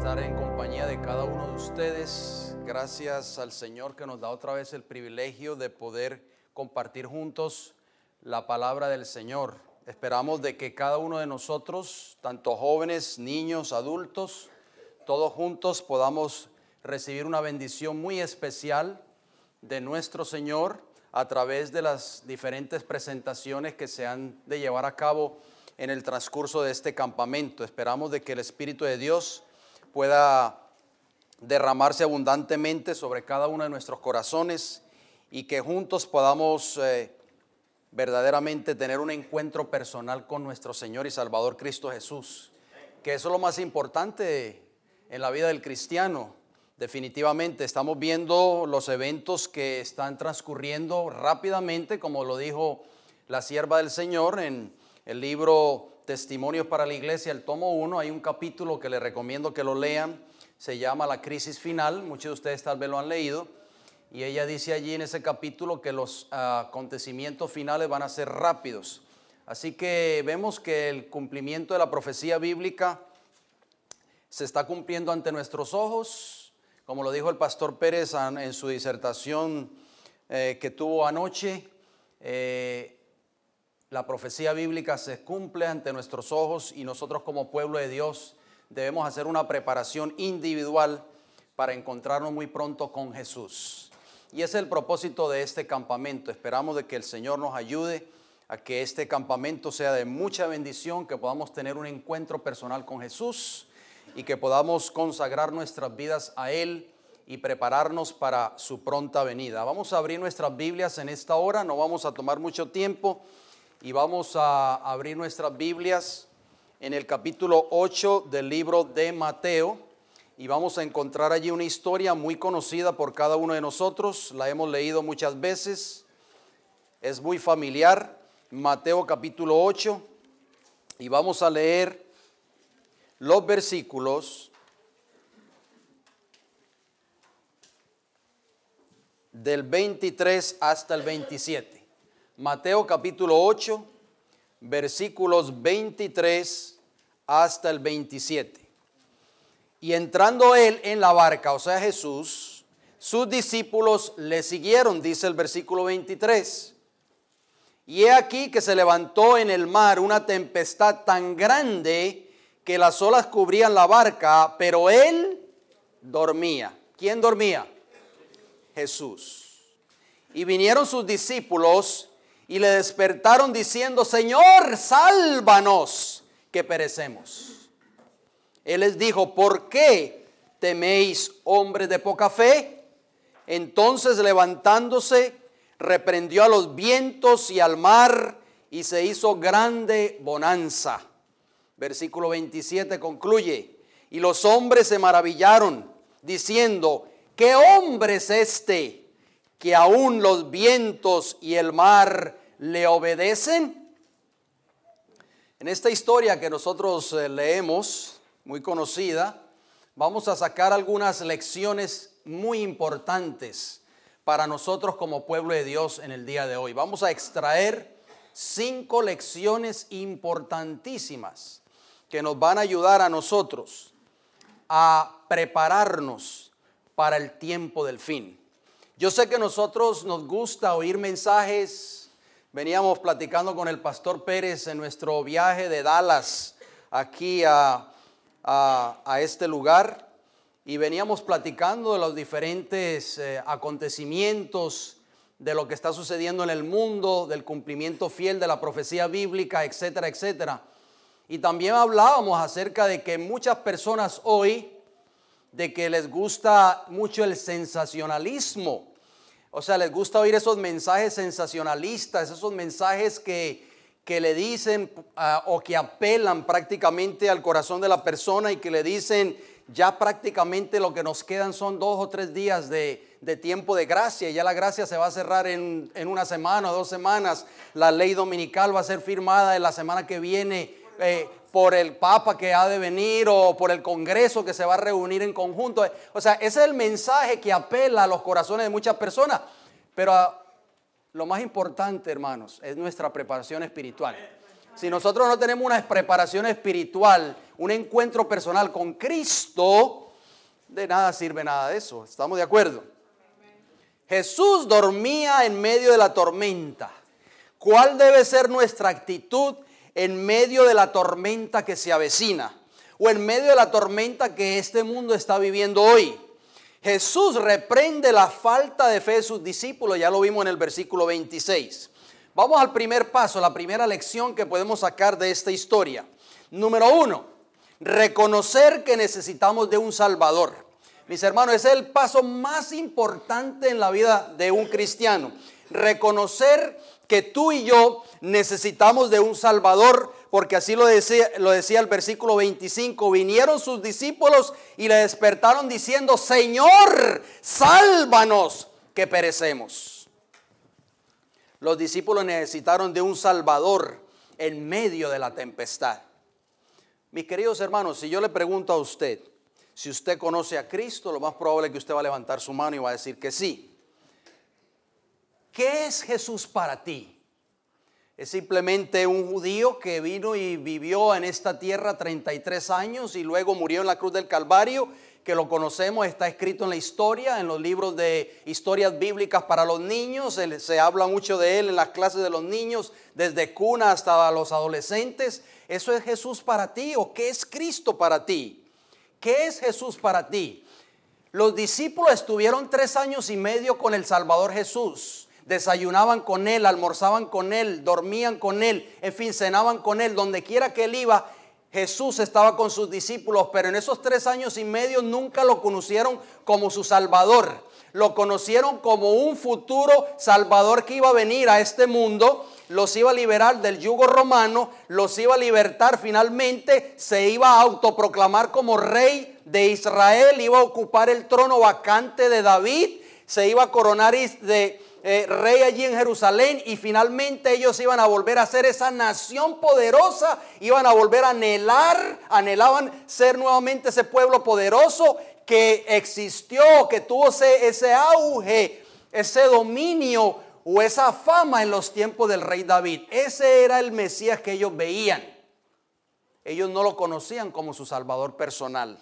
estar en compañía de cada uno de ustedes. Gracias al Señor que nos da otra vez el privilegio de poder compartir juntos la palabra del Señor. Esperamos de que cada uno de nosotros, tanto jóvenes, niños, adultos, todos juntos podamos recibir una bendición muy especial de nuestro Señor a través de las diferentes presentaciones que se han de llevar a cabo en el transcurso de este campamento. Esperamos de que el Espíritu de Dios pueda derramarse abundantemente sobre cada uno de nuestros corazones y que juntos podamos verdaderamente tener un encuentro personal con nuestro Señor y Salvador Cristo Jesús, que eso es lo más importante en la vida del cristiano. Definitivamente estamos viendo los eventos que están transcurriendo rápidamente, como lo dijo la sierva del Señor en el libro Testimonios para la Iglesia, el tomo 1, hay un capítulo que les recomiendo que lo lean, se llama La Crisis Final, muchos de ustedes tal vez lo han leído, y ella dice allí en ese capítulo que los acontecimientos finales van a ser rápidos. Así que vemos que el cumplimiento de la profecía bíblica se está cumpliendo ante nuestros ojos, como lo dijo el pastor Pérez en su disertación que tuvo anoche. La profecía bíblica se cumple ante nuestros ojos y nosotros como pueblo de Dios debemos hacer una preparación individual para encontrarnos muy pronto con Jesús. Y ese es el propósito de este campamento. Esperamos de que el Señor nos ayude a que este campamento sea de mucha bendición, que podamos tener un encuentro personal con Jesús y que podamos consagrar nuestras vidas a Él y prepararnos para su pronta venida. Vamos a abrir nuestras Biblias en esta hora, no vamos a tomar mucho tiempo. Y vamos a abrir nuestras Biblias en el capítulo 8 del libro de Mateo. Y vamos a encontrar allí una historia muy conocida por cada uno de nosotros. La hemos leído muchas veces. Es muy familiar. Mateo capítulo 8. Y vamos a leer los versículos del 23 hasta el 27. Mateo capítulo 8, versículos 23 hasta el 27. Y entrando él en la barca, o sea Jesús, sus discípulos le siguieron, dice el versículo 23. Y he aquí que se levantó en el mar una tempestad tan grande que las olas cubrían la barca, pero él dormía. ¿Quién dormía? Jesús. Y vinieron sus discípulos y le despertaron diciendo: Señor, sálvanos, que perecemos. Él les dijo: ¿por qué teméis, hombres de poca fe? Entonces, levantándose, reprendió a los vientos y al mar, y se hizo grande bonanza. Versículo 27 concluye: y los hombres se maravillaron, diciendo: ¿qué hombre es este, que aún los vientos y el mar le obedecen? En esta historia que nosotros leemos, muy conocida, vamos a sacar algunas lecciones muy importantes para nosotros como pueblo de Dios en el día de hoy. Vamos a extraer 5 lecciones importantísimas que nos van a ayudar a nosotros a prepararnos para el tiempo del fin. Yo sé que a nosotros nos gusta oír mensajes. Veníamos platicando con el pastor Pérez en nuestro viaje de Dallas aquí a este lugar, y veníamos platicando de los diferentes acontecimientos, de lo que está sucediendo en el mundo, del cumplimiento fiel de la profecía bíblica, etcétera, etcétera. Y también hablábamos acerca de que muchas personas hoy, de que les gusta mucho el sensacionalismo. O sea, les gusta oír esos mensajes sensacionalistas, esos mensajes que le dicen o que apelan prácticamente al corazón de la persona y que le dicen: ya prácticamente lo que nos quedan son 2 o 3 días de tiempo de gracia, y ya la gracia se va a cerrar en una semana o 2 semanas. La ley dominical va a ser firmada en la semana que viene por el Papa que ha de venir, o por el Congreso que se va a reunir en conjunto. O sea, ese es el mensaje que apela a los corazones de muchas personas. Pero lo más importante, hermanos, es nuestra preparación espiritual. Si nosotros no tenemos una preparación espiritual, un encuentro personal con Cristo, de nada sirve nada de eso. ¿Estamos de acuerdo? Jesús dormía en medio de la tormenta. ¿Cuál debe ser nuestra actitud en medio de la tormenta que se avecina? O en medio de la tormenta que este mundo está viviendo hoy. Jesús reprende la falta de fe de sus discípulos, ya lo vimos en el versículo 26. Vamos al primer paso, la primera lección que podemos sacar de esta historia. Número 1, reconocer que necesitamos de un Salvador. Mis hermanos, ese es el paso más importante en la vida de un cristiano. Reconocer que tú y yo necesitamos de un Salvador, porque así lo decía el versículo 25. Vinieron sus discípulos y le despertaron diciendo: Señor, sálvanos, que perecemos. Los discípulos necesitaron de un Salvador en medio de la tempestad. Mis queridos hermanos, si yo le pregunto a usted si usted conoce a Cristo, lo más probable es que usted va a levantar su mano y va a decir que sí. ¿Qué es Jesús para ti? Es simplemente un judío que vino y vivió en esta tierra 33 años y luego murió en la cruz del Calvario, que lo conocemos, está escrito en la historia, en los libros de historias bíblicas para los niños. Se habla mucho de él en las clases de los niños, desde cuna hasta los adolescentes. ¿Eso es Jesús para ti o qué es Cristo para ti? ¿Qué es Jesús para ti? Los discípulos estuvieron 3 años y medio con el Salvador Jesús. Desayunaban con él, almorzaban con él, dormían con él, en fin, cenaban con él. Donde quiera que él iba, Jesús estaba con sus discípulos, pero en esos 3 años y medio nunca lo conocieron como su Salvador. Lo conocieron como un futuro Salvador que iba a venir a este mundo, los iba a liberar del yugo romano, los iba a libertar finalmente, se iba a autoproclamar como rey de Israel, iba a ocupar el trono vacante de David, se iba a coronar de rey allí en Jerusalén, y finalmente ellos iban a volver a ser esa nación poderosa, iban a volver a anhelaban ser nuevamente ese pueblo poderoso que existió, que tuvo ese auge, ese dominio o esa fama en los tiempos del rey David. Ese era el Mesías que ellos veían. Ellos no lo conocían como su Salvador personal.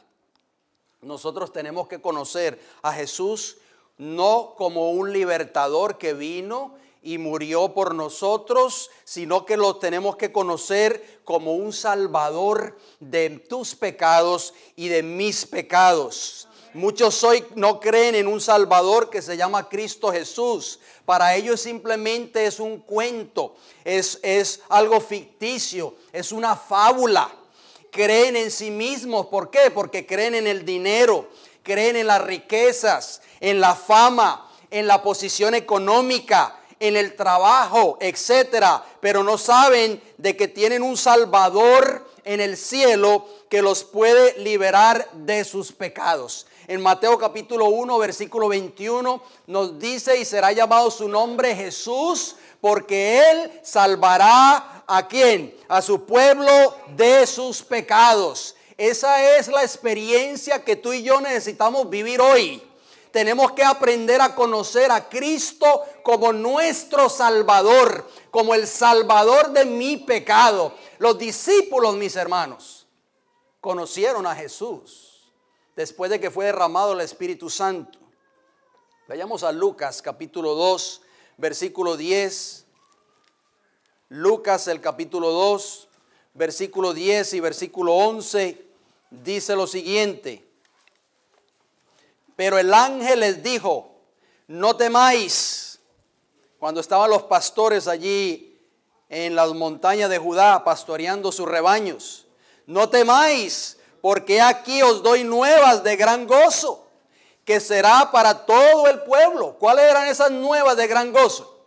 Nosotros tenemos que conocer a Jesús no como un libertador que vino y murió por nosotros, sino que lo tenemos que conocer como un Salvador de tus pecados y de mis pecados. Muchos hoy no creen en un Salvador que se llama Cristo Jesús. Para ellos simplemente es un cuento, es algo ficticio, es una fábula. Creen en sí mismos. ¿Por qué? Porque creen en el dinero, creen en las riquezas, en la fama, en la posición económica, en el trabajo, etcétera. Pero no saben de que tienen un Salvador en el cielo que los puede liberar de sus pecados. En Mateo capítulo 1, versículo 21 nos dice: y será llamado su nombre Jesús, porque él salvará ¿a quién? A su pueblo de sus pecados. Esa es la experiencia que tú y yo necesitamos vivir hoy. Tenemos que aprender a conocer a Cristo como nuestro Salvador, como el Salvador de mi pecado. Los discípulos, mis hermanos, conocieron a Jesús después de que fue derramado el Espíritu Santo. Vayamos a Lucas capítulo 2, versículo 10. Lucas el capítulo 2, versículo 10 y versículo 11 dice lo siguiente: pero el ángel les dijo: no temáis. Cuando estaban los pastores allí en las montañas de Judá pastoreando sus rebaños: no temáis, porque aquí os doy nuevas de gran gozo, que será para todo el pueblo. ¿Cuáles eran esas nuevas de gran gozo?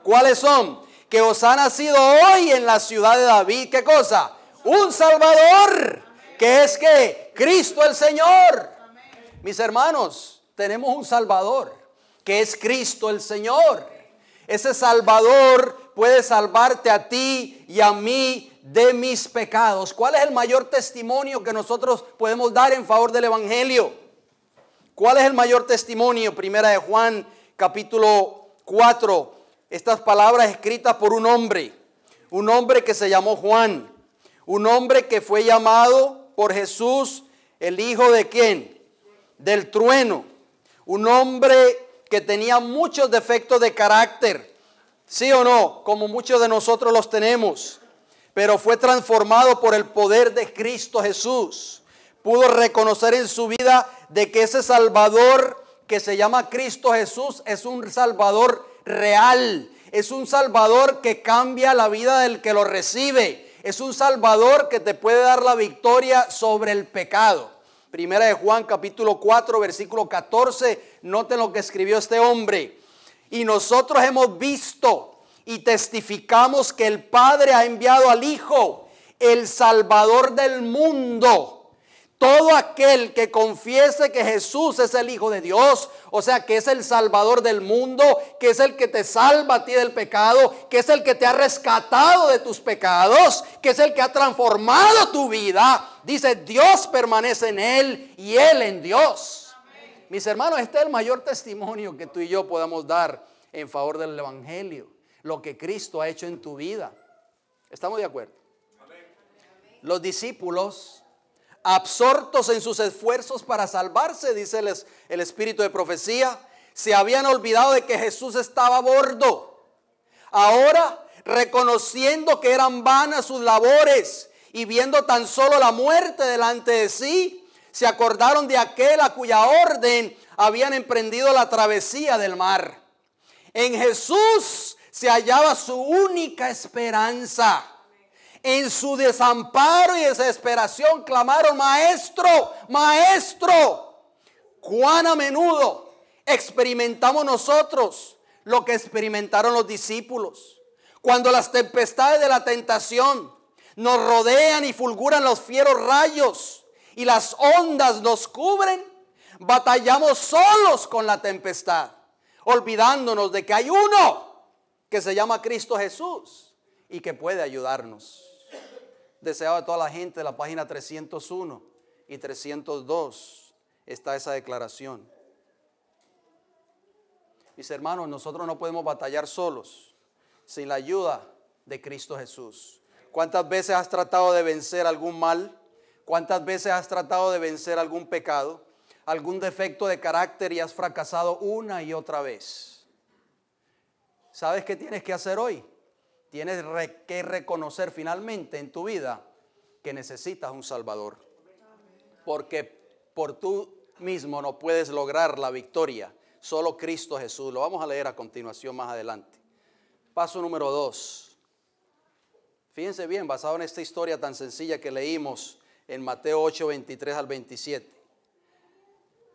¿Cuáles son? Que os ha nacido hoy en la ciudad de David, ¿qué cosa? Un Salvador, que es que Cristo el Señor. Mis hermanos, tenemos un Salvador, que es Cristo el Señor. Ese Salvador puede salvarte a ti y a mí de mis pecados. ¿Cuál es el mayor testimonio que nosotros podemos dar en favor del Evangelio? ¿Cuál es el mayor testimonio? Primera de Juan, capítulo 4. Estas palabras escritas por un hombre que se llamó Juan. Un hombre que fue llamado por Jesús, el hijo de ¿quién? Del trueno. Un hombre que tenía muchos defectos de carácter, ¿sí o no? Como muchos de nosotros los tenemos. Pero fue transformado por el poder de Cristo Jesús. Pudo reconocer en su vida de que ese Salvador que se llama Cristo Jesús es un Salvador real. Es un Salvador que cambia la vida del que lo recibe. Es un Salvador que te puede dar la victoria sobre el pecado. Primera de Juan capítulo 4 versículo 14. Noten lo que escribió este hombre. Y nosotros hemos visto y testificamos que el Padre ha enviado al Hijo, el Salvador del mundo. Todo aquel que confiese que Jesús es el Hijo de Dios, o sea que es el Salvador del mundo, que es el que te salva a ti del pecado, que es el que te ha rescatado de tus pecados, que es el que ha transformado tu vida. Dice, Dios permanece en él y él en Dios. Amén. Mis hermanos, este es el mayor testimonio que tú y yo podamos dar en favor del Evangelio. Lo que Cristo ha hecho en tu vida. ¿Estamos de acuerdo? Amén. Los discípulos, absortos en sus esfuerzos para salvarse, dice el espíritu de profecía, se habían olvidado de que Jesús estaba a bordo. Ahora, reconociendo que eran vanas sus labores y viendo tan solo la muerte delante de sí, se acordaron de aquel a cuya orden habían emprendido la travesía del mar. En Jesús se hallaba su única esperanza. En su desamparo y desesperación clamaron, Maestro, Maestro. Cuán a menudo experimentamos nosotros lo que experimentaron los discípulos. Cuando las tempestades de la tentación nos rodean y fulguran los fieros rayos y las ondas nos cubren, batallamos solos con la tempestad, olvidándonos de que hay uno que se llama Cristo Jesús y que puede ayudarnos. Deseado de toda la gente, de la página 301 y 302 está esa declaración. Mis hermanos, nosotros no podemos batallar solos sin la ayuda de Cristo Jesús. ¿Cuántas veces has tratado de vencer algún mal? ¿Cuántas veces has tratado de vencer algún pecado, algún defecto de carácter y has fracasado una y otra vez? ¿Sabes qué tienes que hacer hoy? Tienes que reconocer finalmente en tu vida que necesitas un Salvador. Porque por tú mismo no puedes lograr la victoria. Solo Cristo Jesús. Lo vamos a leer a continuación más adelante. Paso número 2. Fíjense bien, basado en esta historia tan sencilla que leímos en Mateo 8, 23 al 27.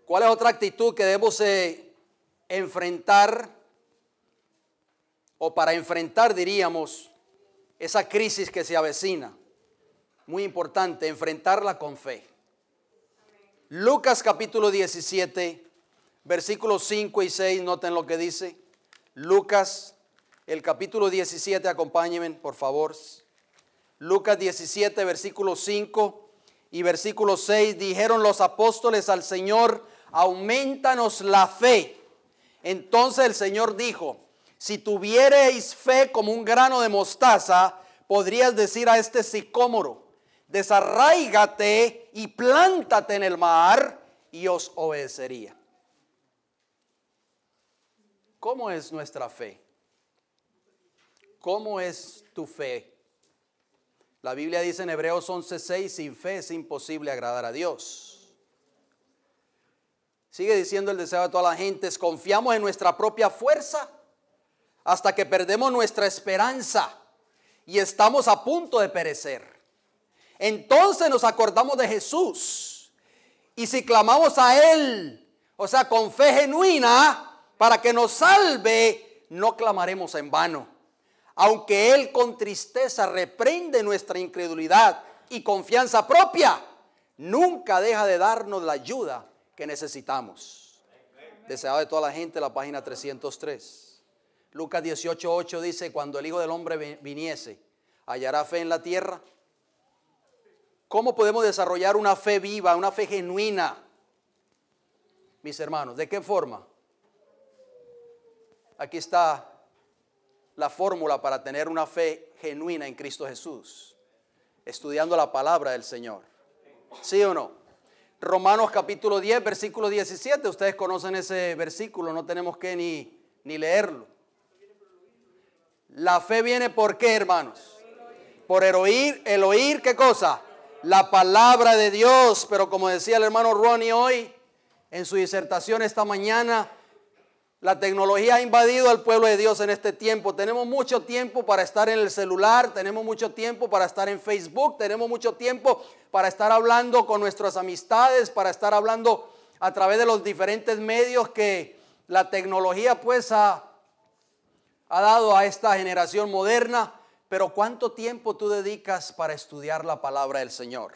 ¿Cuál es otra actitud que debemos enfrentar? O para enfrentar, diríamos, esa crisis que se avecina. Muy importante, enfrentarla con fe. Lucas capítulo 17, versículos 5 y 6, noten lo que dice. Lucas, el capítulo 17, acompáñenme, por favor. Lucas 17, versículo 5 y versículo 6, dijeron los apóstoles al Señor, aumentanos la fe. Entonces el Señor dijo, si tuviereis fe como un grano de mostaza, podrías decir a este sicómoro, desarráigate y plántate en el mar, y os obedecería. ¿Cómo es nuestra fe? ¿Cómo es tu fe? La Biblia dice en Hebreos 11:6, sin fe es imposible agradar a Dios. Sigue diciendo el deseo de toda la gente, confiamos en nuestra propia fuerza hasta que perdemos nuestra esperanza y estamos a punto de perecer. Entonces nos acordamos de Jesús y si clamamos a Él, o sea, con fe genuina, para que nos salve, no clamaremos en vano. Aunque Él con tristeza reprende nuestra incredulidad y confianza propia, nunca deja de darnos la ayuda que necesitamos. Deseado de toda la gente, la página 303. Lucas 18:8 dice, cuando el Hijo del Hombre viniese, ¿hallará fe en la tierra? ¿Cómo podemos desarrollar una fe viva, una fe genuina? Mis hermanos, ¿de qué forma? Aquí está la fórmula para tener una fe genuina en Cristo Jesús. Estudiando la palabra del Señor. ¿Sí o no? Romanos capítulo 10, versículo 17. Ustedes conocen ese versículo, no tenemos que ni leerlo. La fe viene ¿por qué, hermanos? Por el oír, ¿qué cosa? La palabra de Dios. Pero como decía el hermano Ronnie hoy, en su disertación esta mañana, la tecnología ha invadido al pueblo de Dios en este tiempo. Tenemos mucho tiempo para estar en el celular, tenemos mucho tiempo para estar en Facebook, tenemos mucho tiempo para estar hablando con nuestras amistades, para estar hablando a través de los diferentes medios que la tecnología pues ha dado a esta generación moderna. Pero ¿cuánto tiempo tú dedicas para estudiar la palabra del Señor?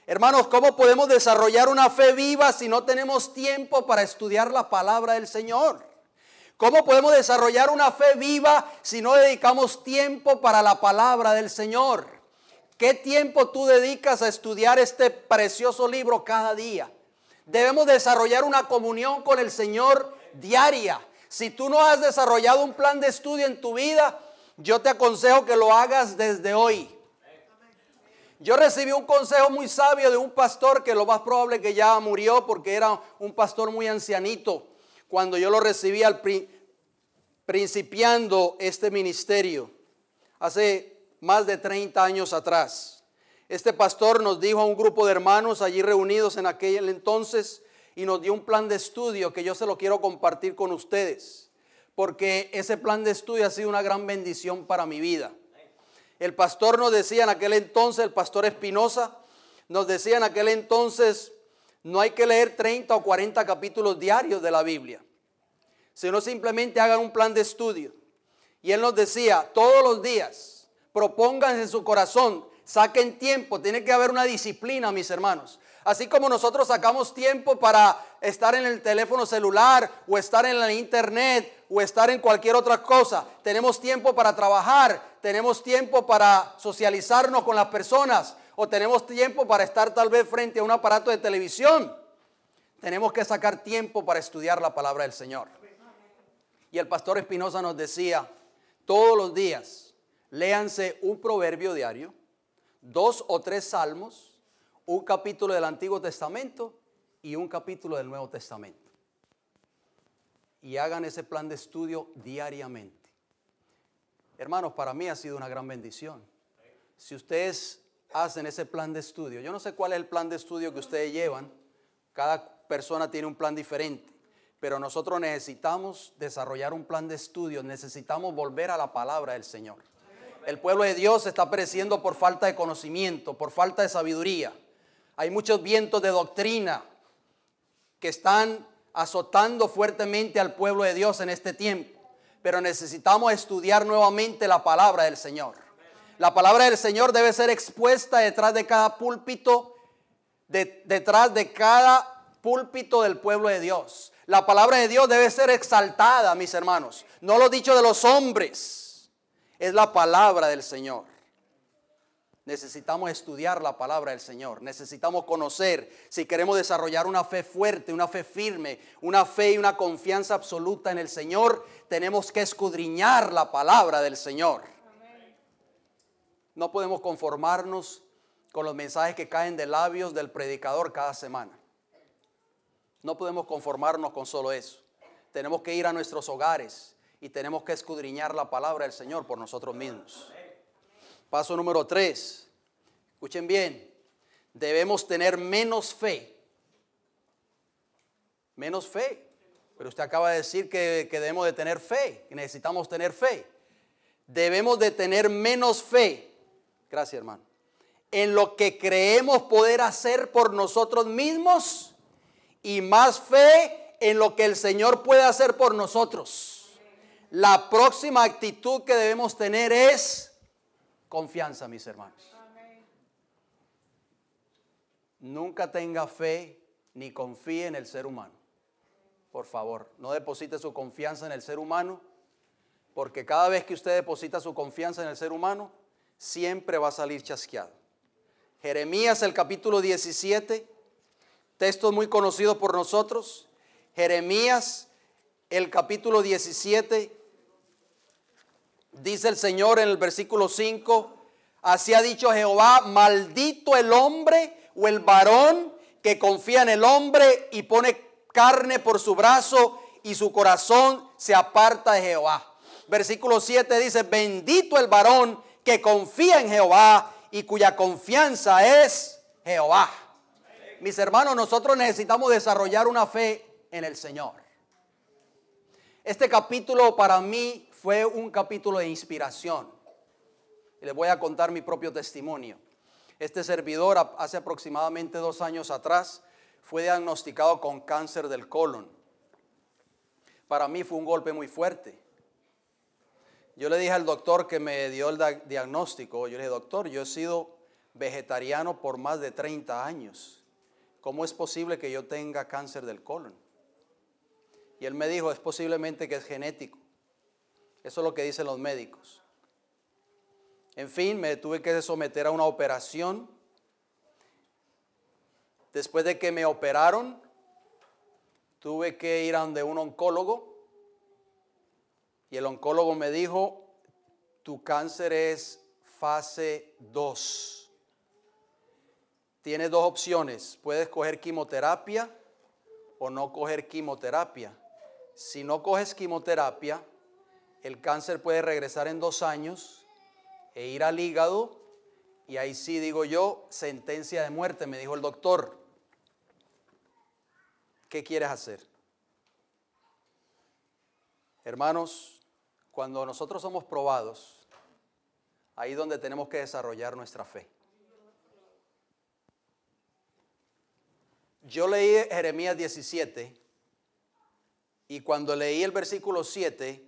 Hermanos, ¿cómo podemos desarrollar una fe viva si no tenemos tiempo para estudiar la palabra del Señor? ¿Cómo podemos desarrollar una fe viva si no dedicamos tiempo para la palabra del Señor? ¿Qué tiempo tú dedicas a estudiar este precioso libro cada día? Debemos desarrollar una comunión con el Señor diaria. Si tú no has desarrollado un plan de estudio en tu vida, yo te aconsejo que lo hagas desde hoy. Yo recibí un consejo muy sabio de un pastor que lo más probable es que ya murió porque era un pastor muy ancianito cuando yo lo recibí principiando este ministerio hace más de 30 años atrás. Este pastor nos dijo a un grupo de hermanos allí reunidos en aquel entonces y nos dio un plan de estudio que yo se lo quiero compartir con ustedes porque ese plan de estudio ha sido una gran bendición para mi vida. El pastor nos decía en aquel entonces, el pastor Espinosa, nos decía en aquel entonces, no hay que leer 30 o 40 capítulos diarios de la Biblia, sino simplemente hagan un plan de estudio. Y él nos decía, todos los días, propónganse en su corazón, saquen tiempo, tiene que haber una disciplina, mis hermanos. Así como nosotros sacamos tiempo para estar en el teléfono celular o estar en la internet o estar en cualquier otra cosa. Tenemos tiempo para trabajar, tenemos tiempo para socializarnos con las personas o tenemos tiempo para estar tal vez frente a un aparato de televisión. Tenemos que sacar tiempo para estudiar la palabra del Señor. Y el pastor Espinosa nos decía, todos los días, léanse un proverbio diario, 2 o 3 salmos, un capítulo del Antiguo Testamento y un capítulo del Nuevo Testamento. Y hagan ese plan de estudio diariamente. Hermanos, para mí ha sido una gran bendición. Si ustedes hacen ese plan de estudio, yo no sé cuál es el plan de estudio que ustedes llevan, cada persona tiene un plan diferente, pero nosotros necesitamos desarrollar un plan de estudio, necesitamos volver a la palabra del Señor. El pueblo de Dios está pereciendo por falta de conocimiento, por falta de sabiduría. Hay muchos vientos de doctrina que están azotando fuertemente al pueblo de Dios en este tiempo. Pero necesitamos estudiar nuevamente la palabra del Señor. La palabra del Señor debe ser expuesta detrás de cada púlpito, detrás de cada púlpito del pueblo de Dios. La palabra de Dios debe ser exaltada, mis hermanos. No lo dicho de los hombres, es la palabra del Señor. Necesitamos estudiar la palabra del Señor. Necesitamos conocer. Si queremos desarrollar una fe fuerte, una fe firme, una fe y una confianza absoluta en el Señor, tenemos que escudriñar la palabra del Señor. No podemos conformarnos con los mensajes que caen de labios del predicador cada semana. No podemos conformarnos con solo eso. Tenemos que ir a nuestros hogares y tenemos que escudriñar la palabra del Señor por nosotros mismos. Paso número 3. Escuchen bien. Debemos tener menos fe. Menos fe. Pero usted acaba de decir que debemos de tener fe, que necesitamos tener fe. Debemos de tener menos fe. Gracias, hermano. En lo que creemos poder hacer por nosotros mismos y más fe en lo que el Señor puede hacer por nosotros. La próxima actitud que debemos tener es confianza, mis hermanos. Nunca tenga fe ni confíe en el ser humano. Por favor, no deposite su confianza en el ser humano, porque cada vez que usted deposita su confianza en el ser humano, siempre va a salir chasqueado. Jeremías, el capítulo 17, texto muy conocido por nosotros. Jeremías, el capítulo 17, dice el Señor en el versículo 5, así ha dicho Jehová, maldito el hombre o el varón que confía en el hombre y pone carne por su brazo y su corazón se aparta de Jehová. Versículo 7 dice, bendito el varón que confía en Jehová y cuya confianza es Jehová. Mis hermanos, nosotros necesitamos desarrollar una fe en el Señor. Este capítulo para mí fue un capítulo de inspiración. Y les voy a contar mi propio testimonio. Este servidor hace aproximadamente 2 años atrás fue diagnosticado con cáncer del colon. Para mí fue un golpe muy fuerte. Yo le dije al doctor que me dio el diagnóstico, yo le dije, doctor, yo he sido vegetariano por más de 30 años. ¿Cómo es posible que yo tenga cáncer del colon? Y él me dijo, es posiblemente que es genético. Eso es lo que dicen los médicos. En fin, me tuve que someter a una operación. Después de que me operaron, tuve que ir a donde un oncólogo. Y el oncólogo me dijo, tu cáncer es fase 2. Tienes 2 opciones. Puedes coger quimioterapia o no coger quimioterapia. Si no coges quimioterapia, el cáncer puede regresar en 2 años e ir al hígado. Y ahí sí, digo yo, sentencia de muerte, me dijo el doctor. ¿Qué quieres hacer? Hermanos, cuando nosotros somos probados, ahí es donde tenemos que desarrollar nuestra fe. Yo leí Jeremías 17 y cuando leí el versículo 7,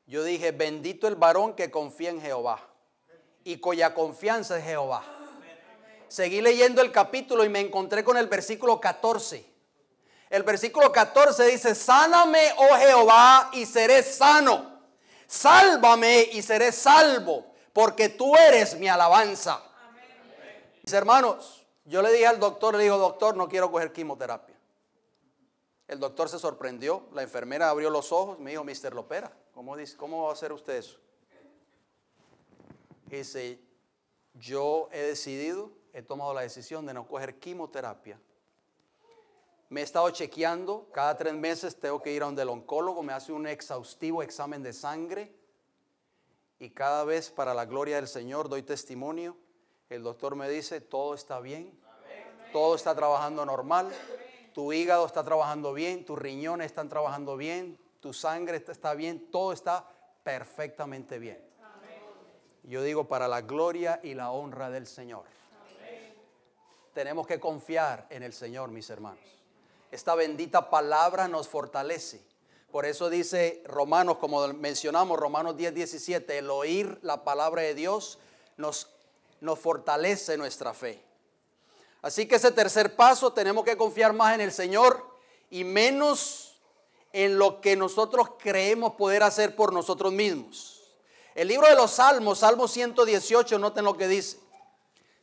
yo dije, bendito el varón que confía en Jehová y cuya confianza es Jehová. Seguí leyendo el capítulo y me encontré con el versículo 14. El versículo 14 dice, sáname, oh Jehová, y seré sano. Sálvame y seré salvo, porque tú eres mi alabanza. Amén. Mis hermanos, yo le dije al doctor, le digo, doctor, no quiero coger quimioterapia. El doctor se sorprendió, la enfermera abrió los ojos, me dijo, Mr. Lopera, ¿cómo va a hacer usted eso? Dice, yo he tomado la decisión de no coger quimioterapia. Me he estado chequeando, cada 3 meses tengo que ir a donde el oncólogo, me hace un exhaustivo examen de sangre y cada vez para la gloria del Señor doy testimonio. El doctor me dice, todo está bien, todo está trabajando normal, tu hígado está trabajando bien, tus riñones están trabajando bien, tu sangre está bien, todo está perfectamente bien. Yo digo, para la gloria y la honra del Señor. Tenemos que confiar en el Señor, mis hermanos. Esta bendita palabra nos fortalece. Por eso dice Romanos, como mencionamos, Romanos 10:17, el oír la palabra de Dios nos fortalece nuestra fe. Así que ese tercer paso, tenemos que confiar más en el Señor y menos en lo que nosotros creemos poder hacer por nosotros mismos. El libro de los Salmos, Salmo 118, noten lo que dice.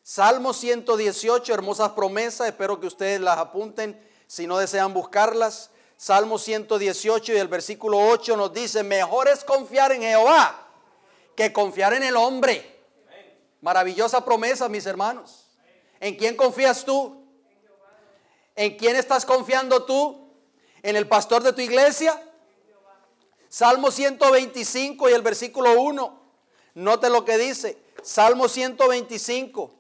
Salmo 118, hermosas promesas, espero que ustedes las apunten si no desean buscarlas. Salmo 118 y el versículo 8 nos dice, mejor es confiar en Jehová que confiar en el hombre. Maravillosa promesa, mis hermanos. ¿En quién confías tú? ¿En quién estás confiando tú? ¿En el pastor de tu iglesia? Salmo 125 y el versículo 1. Note lo que dice. Salmo 125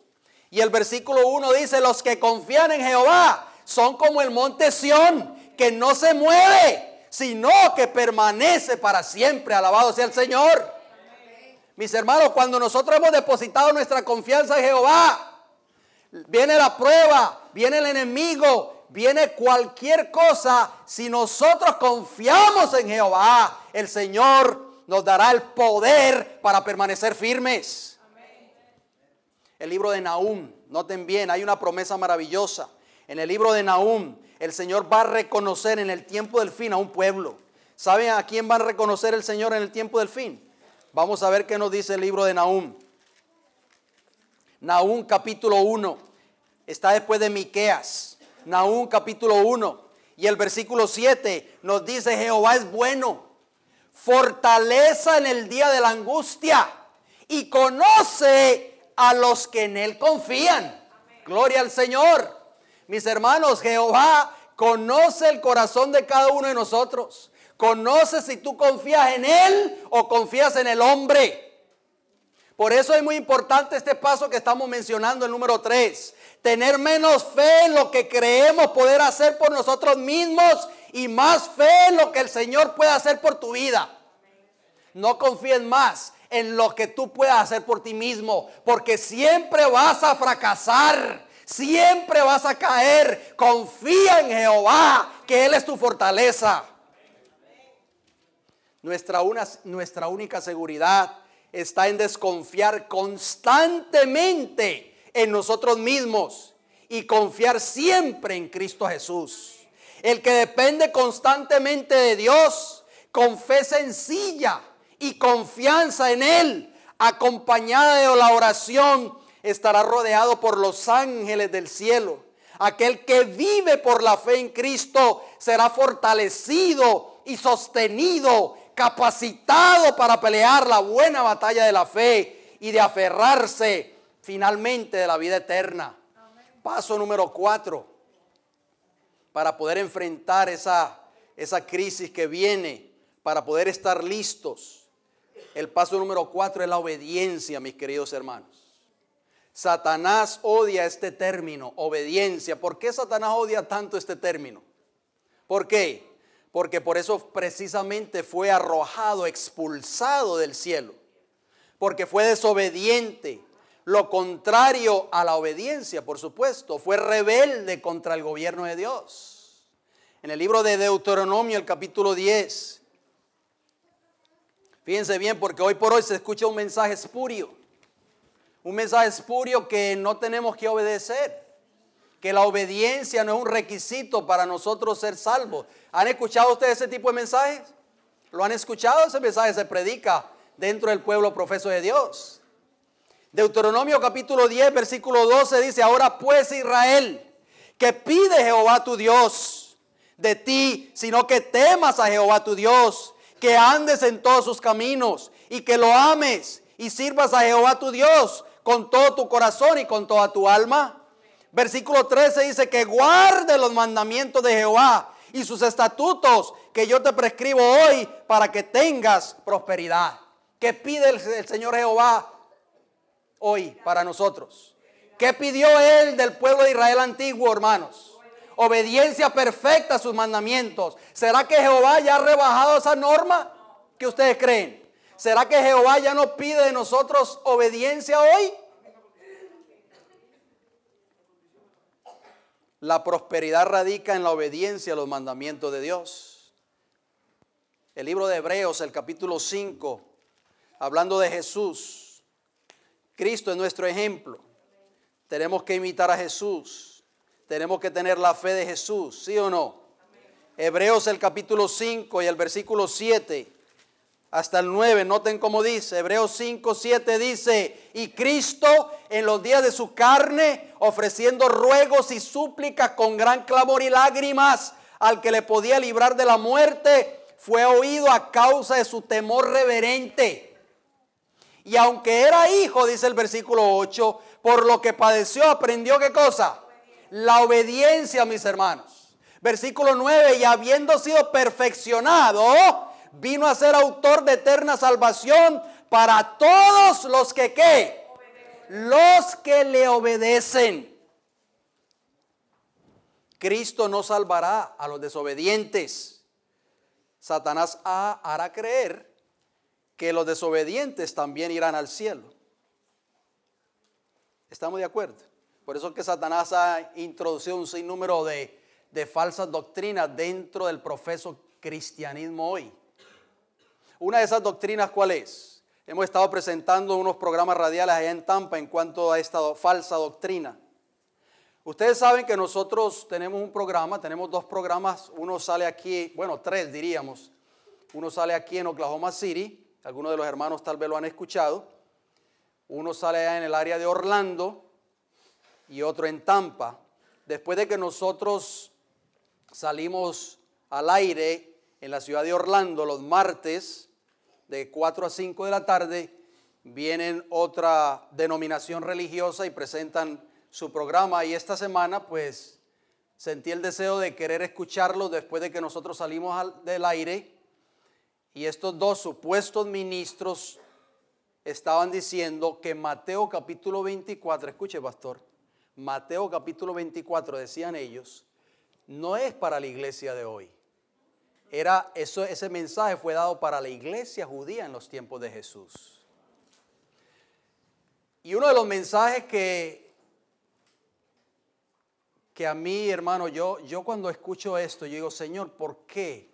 y el versículo 1 dice, los que confían en Jehová son como el monte Sión, que no se mueve, sino que permanece para siempre. Alabado sea el Señor. Amén. Mis hermanos, cuando nosotros hemos depositado nuestra confianza en Jehová, viene la prueba, viene el enemigo, viene cualquier cosa. Si nosotros confiamos en Jehová, el Señor nos dará el poder para permanecer firmes. Amén. El libro de Nahum, noten bien, hay una promesa maravillosa. En el libro de Nahum, el Señor va a reconocer en el tiempo del fin a un pueblo. ¿Saben a quién va a reconocer el Señor en el tiempo del fin? Vamos a ver qué nos dice el libro de Nahum. Nahum capítulo 1. Está después de Miqueas. Nahum capítulo 1. Y el versículo 7 nos dice, Jehová es bueno, fortaleza en el día de la angustia y conoce a los que en él confían. Gloria al Señor. Mis hermanos, Jehová conoce el corazón de cada uno de nosotros. Conoce si tú confías en Él o confías en el hombre. Por eso es muy importante este paso que estamos mencionando, el número 3. Tener menos fe en lo que creemos poder hacer por nosotros mismos y más fe en lo que el Señor puede hacer por tu vida. No confíes más en lo que tú puedas hacer por ti mismo, porque siempre vas a fracasar, siempre vas a caer. Confía en Jehová, que Él es tu fortaleza. Nuestra única seguridad está en desconfiar constantemente en nosotros mismos y confiar siempre en Cristo Jesús. El que depende constantemente de Dios, con fe sencilla y confianza en Él, acompañada de la oración, estará rodeado por los ángeles del cielo. Aquel que vive por la fe en Cristo será fortalecido y sostenido, capacitado para pelear la buena batalla de la fe y de aferrarse finalmente de la vida eterna. Paso número 4, para poder enfrentar esa crisis que viene, para poder estar listos. El paso número 4 es la obediencia, mis queridos hermanos. Satanás odia este término, obediencia. ¿Por qué Satanás odia tanto este término? ¿Por qué? Porque por eso precisamente fue arrojado, expulsado del cielo. Porque fue desobediente. Lo contrario a la obediencia, por supuesto, fue rebelde contra el gobierno de Dios. En el libro de Deuteronomio, el capítulo 10. Fíjense bien, porque hoy por hoy se escucha un mensaje espurio. Un mensaje espurio que no tenemos que obedecer. Que la obediencia no es un requisito para nosotros ser salvos. ¿Han escuchado ustedes ese tipo de mensajes? ¿Lo han escuchado? Ese mensaje se predica dentro del pueblo profeso de Dios. Deuteronomio capítulo 10, versículo 12 dice: ahora pues, Israel, que pide Jehová tu Dios de ti, sino que temas a Jehová tu Dios, que andes en todos sus caminos y que lo ames y sirvas a Jehová tu Dios con todo tu corazón y con toda tu alma. Versículo 13 dice que guarde los mandamientos de Jehová y sus estatutos que yo te prescribo hoy para que tengas prosperidad. ¿Qué pide el Señor Jehová hoy para nosotros? ¿Qué pidió Él del pueblo de Israel antiguo, hermanos? Obediencia perfecta a sus mandamientos. ¿Será que Jehová ya ha rebajado esa norma? ¿Qué ustedes creen? ¿Será que Jehová ya no pide de nosotros obediencia hoy? La prosperidad radica en la obediencia a los mandamientos de Dios. El libro de Hebreos, el capítulo 5, hablando de Jesús. Cristo es nuestro ejemplo. Tenemos que imitar a Jesús. Tenemos que tener la fe de Jesús, ¿sí o no? Hebreos, el capítulo 5 y el versículo 7 hasta el 9, noten cómo dice. Hebreos 5, 7 dice: y Cristo en los días de su carne, ofreciendo ruegos y súplicas con gran clamor y lágrimas al que le podía librar de la muerte, fue oído a causa de su temor reverente. Y aunque era hijo, dice el versículo 8, por lo que padeció aprendió ¿qué cosa? La obediencia, mis hermanos. Versículo 9, y habiendo sido perfeccionado, vino a ser autor de eterna salvación para todos los que ¿qué? Los que le obedecen. Cristo no salvará a los desobedientes. Satanás hará creer que los desobedientes también irán al cielo. ¿Estamos de acuerdo? Por eso es que Satanás ha introducido un sinnúmero de falsas doctrinas dentro del profeso cristianismo hoy. Una de esas doctrinas, ¿cuál es? Hemos estado presentando unos programas radiales allá en Tampa en cuanto a esta falsa doctrina. Ustedes saben que nosotros tenemos un programa, tenemos dos programas. Uno sale aquí, bueno, tres diríamos. Uno sale aquí en Oklahoma City, algunos de los hermanos tal vez lo han escuchado. Uno sale allá en el área de Orlando y otro en Tampa. Después de que nosotros salimos al aire en la ciudad de Orlando los martes, de 4 a 5 de la tarde, vienen otra denominación religiosa y presentan su programa y esta semana pues sentí el deseo de querer escucharlo después de que nosotros salimos del aire y estos dos supuestos ministros estaban diciendo que Mateo capítulo 24, escuche pastor, Mateo capítulo 24 decían ellos, no es para la iglesia de hoy. Ese mensaje fue dado para la iglesia judía en los tiempos de Jesús. Y uno de los mensajes que a mí, hermano, yo cuando escucho esto, yo digo, Señor, ¿por qué?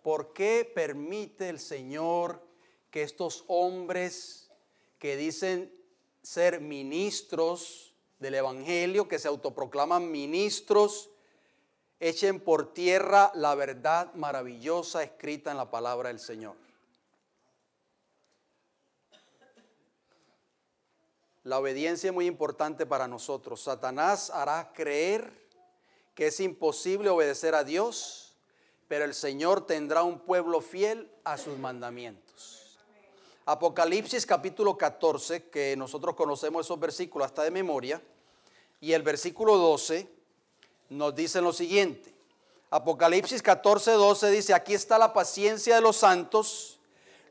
¿Por qué permite el Señor que estos hombres que dicen ser ministros del Evangelio, que se autoproclaman ministros, echen por tierra la verdad maravillosa escrita en la palabra del Señor? La obediencia es muy importante para nosotros. Satanás hará creer que es imposible obedecer a Dios, pero el Señor tendrá un pueblo fiel a sus mandamientos. Apocalipsis capítulo 14, que nosotros conocemos esos versículos hasta de memoria, y el versículo 12 nos dice lo siguiente. Apocalipsis 14, 12 dice, aquí está la paciencia de los santos,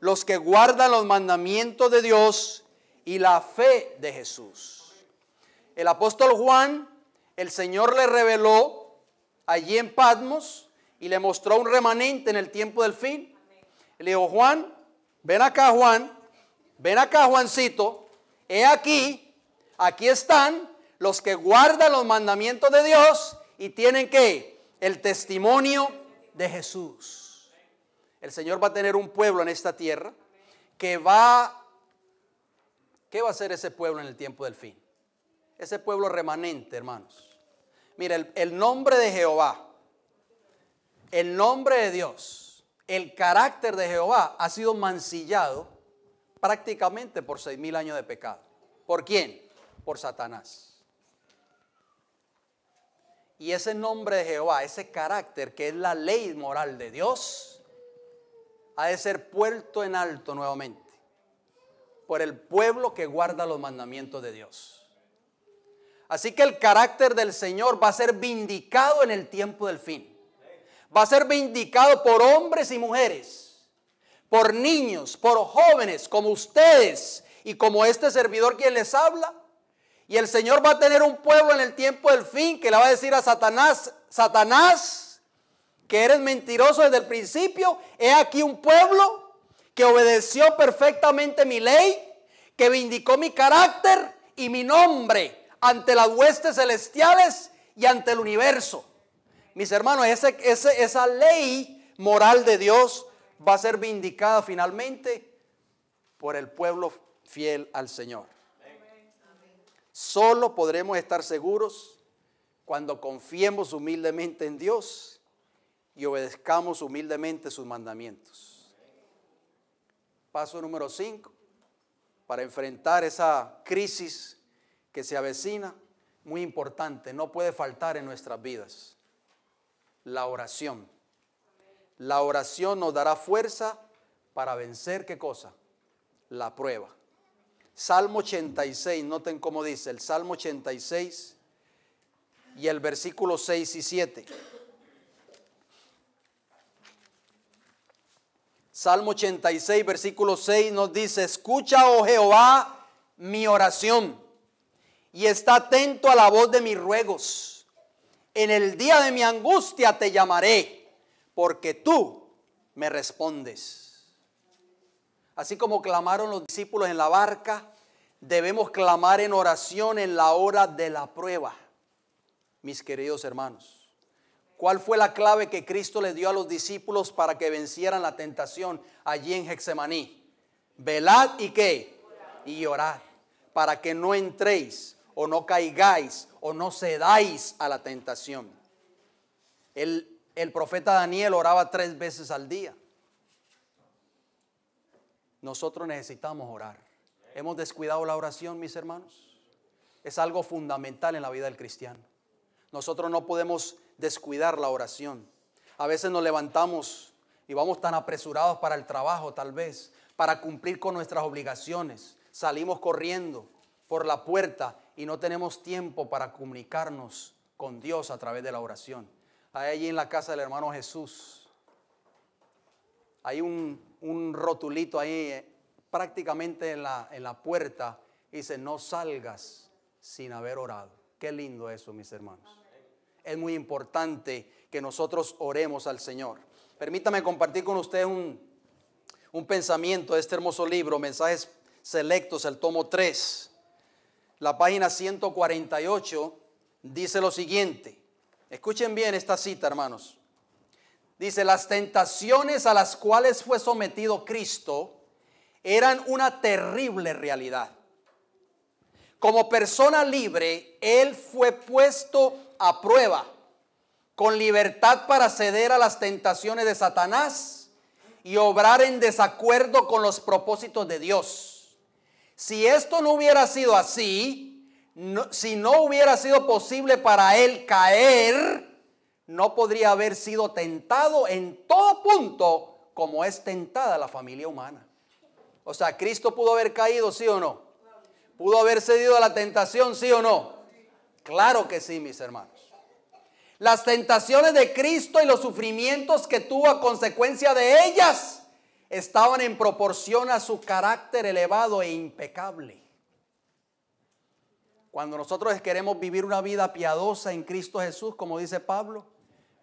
los que guardan los mandamientos de Dios y la fe de Jesús. El apóstol Juan, el Señor le reveló allí en Patmos y le mostró un remanente en el tiempo del fin. Le dijo, Juan, ven acá Juancito, he aquí están los que guardan los mandamientos de Dios y tienen que el testimonio de Jesús. El Señor va a tener un pueblo en esta tierra que ¿qué va a hacer ese pueblo en el tiempo del fin? Ese pueblo remanente, hermanos. Mira, el nombre de Jehová, el nombre de Dios, el carácter de Jehová ha sido mancillado prácticamente por 6,000 años de pecado. ¿Por quién? Por Satanás. Y ese nombre de Jehová, ese carácter que es la ley moral de Dios, ha de ser puesto en alto nuevamente por el pueblo que guarda los mandamientos de Dios. Así que el carácter del Señor va a ser vindicado en el tiempo del fin. Va a ser vindicado por hombres y mujeres, por niños, por jóvenes como ustedes y como este servidor quien les habla. Y el Señor va a tener un pueblo en el tiempo del fin que le va a decir a Satanás, Satanás, que eres mentiroso desde el principio. He aquí un pueblo que obedeció perfectamente mi ley, que vindicó mi carácter y mi nombre ante las huestes celestiales y ante el universo. Mis hermanos, esa ley moral de Dios va a ser vindicada finalmente por el pueblo fiel al Señor. Solo podremos estar seguros cuando confiemos humildemente en Dios y obedezcamos humildemente sus mandamientos. Paso número 5, para enfrentar esa crisis que se avecina, muy importante, no puede faltar en nuestras vidas, la oración. La oración nos dará fuerza para vencer, ¿qué cosa? La prueba. Salmo 86, noten cómo dice, el Salmo 86 y el versículo 6 y 7. Salmo 86, versículo 6 nos dice, escucha, oh Jehová, mi oración, y está atento a la voz de mis ruegos. En el día de mi angustia te llamaré, porque tú me respondes. Así como clamaron los discípulos en la barca, debemos clamar en oración en la hora de la prueba. Mis queridos hermanos, ¿cuál fue la clave que Cristo le dio a los discípulos para que vencieran la tentación allí en Getsemaní? Velad y ¿qué? Y orad, para que no entréis o no caigáis o no cedáis a la tentación. El profeta Daniel oraba 3 veces al día. Nosotros necesitamos orar. ¿Hemos descuidado la oración, mis hermanos? Es algo fundamental en la vida del cristiano. Nosotros no podemos descuidar la oración. A veces nos levantamos y vamos tan apresurados para el trabajo, tal vez, para cumplir con nuestras obligaciones. Salimos corriendo por la puerta y no tenemos tiempo para comunicarnos con Dios a través de la oración. Allí en la casa del hermano Jesús hay un rotulito ahí prácticamente en la puerta. Dice: no salgas sin haber orado. Qué lindo eso, mis hermanos. Es muy importante que nosotros oremos al Señor. Permítame compartir con ustedes un pensamiento de este hermoso libro, Mensajes Selectos, el tomo 3. La página 148 dice lo siguiente. Escuchen bien esta cita, hermanos. Dice: las tentaciones a las cuales fue sometido Cristo eran una terrible realidad. Como persona libre, Él fue puesto a prueba, con libertad para ceder a las tentaciones de Satanás y obrar en desacuerdo con los propósitos de Dios. Si esto no hubiera sido así, si no hubiera sido posible para Él caer, no podría haber sido tentado en todo punto como es tentada la familia humana. O sea, ¿Cristo pudo haber caído, sí o no? ¿Pudo haber cedido a la tentación, sí o no? Claro que sí, mis hermanos. Las tentaciones de Cristo y los sufrimientos que tuvo a consecuencia de ellas estaban en proporción a su carácter elevado e impecable. Cuando nosotros queremos vivir una vida piadosa en Cristo Jesús, como dice Pablo,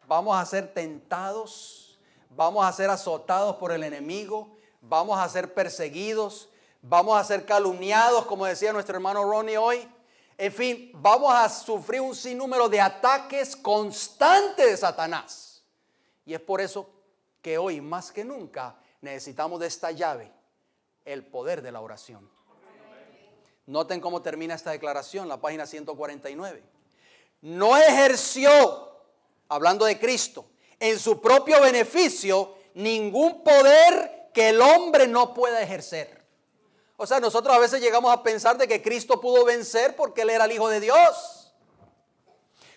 vamos a ser tentados, vamos a ser azotados por el enemigo, vamos a ser perseguidos, vamos a ser calumniados, como decía nuestro hermano Ronnie hoy. En fin, vamos a sufrir un sinnúmero de ataques constantes de Satanás. Y es por eso que hoy, más que nunca, necesitamos de esta llave, el poder de la oración. Noten cómo termina esta declaración, la página 149. No ejerció, hablando de Cristo, en su propio beneficio, ningún poder que el hombre no pueda ejercer. O sea, nosotros a veces llegamos a pensar de que Cristo pudo vencer porque Él era el Hijo de Dios.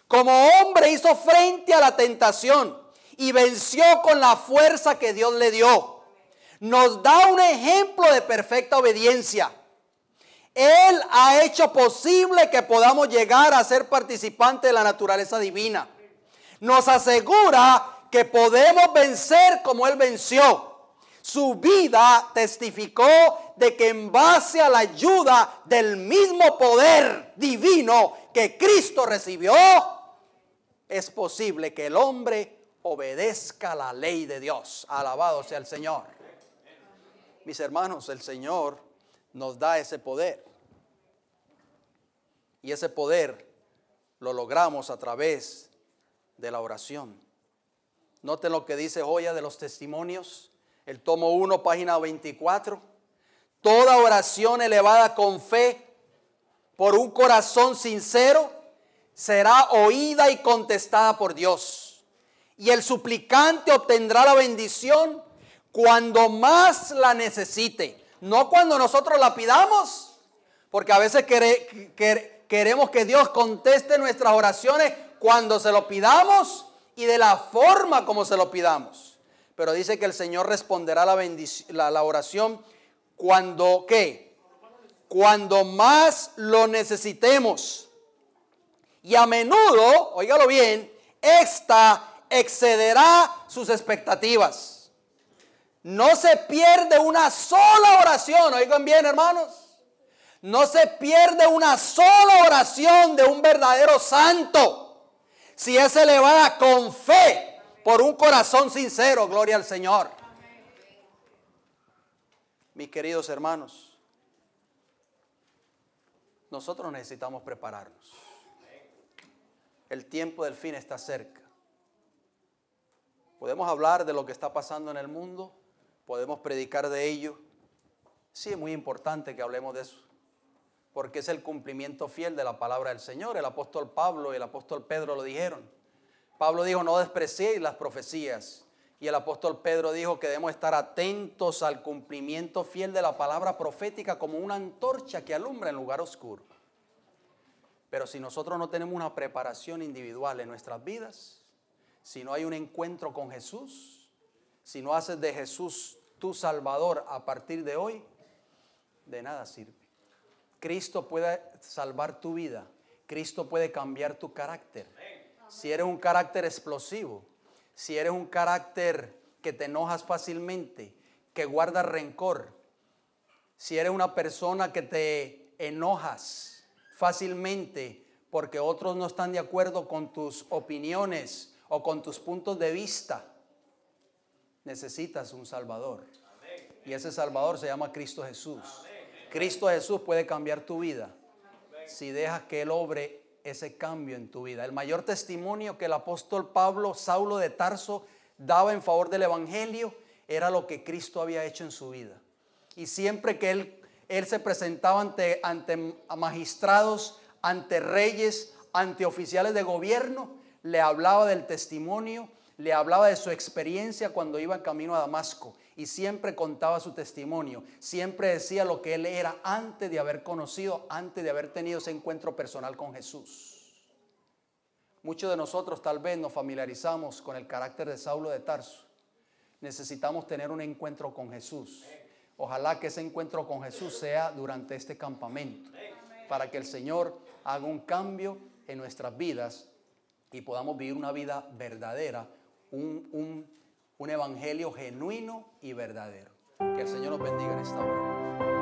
Como hombre hizo frente a la tentación y venció con la fuerza que Dios le dio. Nos da un ejemplo de perfecta obediencia. Él ha hecho posible que podamos llegar a ser participantes de la naturaleza divina. Nos asegura que podemos vencer como Él venció. Su vida testificó de que en base a la ayuda del mismo poder divino que Cristo recibió, es posible que el hombre obedezca la ley de Dios. Alabado sea el Señor. Mis hermanos, el Señor nos da ese poder. Y ese poder lo logramos a través de la oración. Noten lo que dice Joya de los Testimonios. El tomo 1, página 24. Toda oración elevada con fe por un corazón sincero será oída y contestada por Dios. Y el suplicante obtendrá la bendición cuando más la necesite. No cuando nosotros la pidamos, porque a veces queremos que Dios conteste nuestras oraciones cuando se lo pidamos y de la forma como se lo pidamos. Pero dice que el Señor responderá la oración cuando, ¿qué? Cuando más lo necesitemos. Y a menudo, óigalo bien, esta excederá sus expectativas. No se pierde una sola oración, oigan bien, hermanos. No se pierde una sola oración de un verdadero santo, si es elevada con fe. Por un corazón sincero, gloria al Señor. Mis queridos hermanos, nosotros necesitamos prepararnos. El tiempo del fin está cerca. Podemos hablar de lo que está pasando en el mundo, podemos predicar de ello. Sí, es muy importante que hablemos de eso, porque es el cumplimiento fiel de la palabra del Señor. El apóstol Pablo y el apóstol Pedro lo dijeron. Pablo dijo: no despreciéis las profecías. Y el apóstol Pedro dijo que debemos estar atentos al cumplimiento fiel de la palabra profética como una antorcha que alumbra en lugar oscuro. Pero si nosotros no tenemos una preparación individual en nuestras vidas, si no hay un encuentro con Jesús, si no haces de Jesús tu Salvador a partir de hoy, de nada sirve. Cristo puede salvar tu vida. Cristo puede cambiar tu carácter. Si eres un carácter explosivo, si eres un carácter que te enojas fácilmente, que guardas rencor, si eres una persona que te enojas fácilmente porque otros no están de acuerdo con tus opiniones o con tus puntos de vista, necesitas un Salvador. Y ese Salvador se llama Cristo Jesús. Cristo Jesús puede cambiar tu vida si dejas que Él obre ese cambio en tu vida. El mayor testimonio que el apóstol Pablo, Saulo de Tarso, daba en favor del evangelio era lo que Cristo había hecho en su vida. Y siempre que él se presentaba ante magistrados, ante reyes, ante oficiales de gobierno, le hablaba del testimonio, le hablaba de su experiencia cuando iba en camino a Damasco. Y siempre contaba su testimonio, siempre decía lo que él era antes de haber conocido, antes de haber tenido ese encuentro personal con Jesús. Muchos de nosotros tal vez nos familiarizamos con el carácter de Saulo de Tarso. Necesitamos tener un encuentro con Jesús. Ojalá que ese encuentro con Jesús sea durante este campamento, para que el Señor haga un cambio en nuestras vidas y podamos vivir una vida verdadera, un evangelio genuino y verdadero. Que el Señor nos bendiga en esta hora.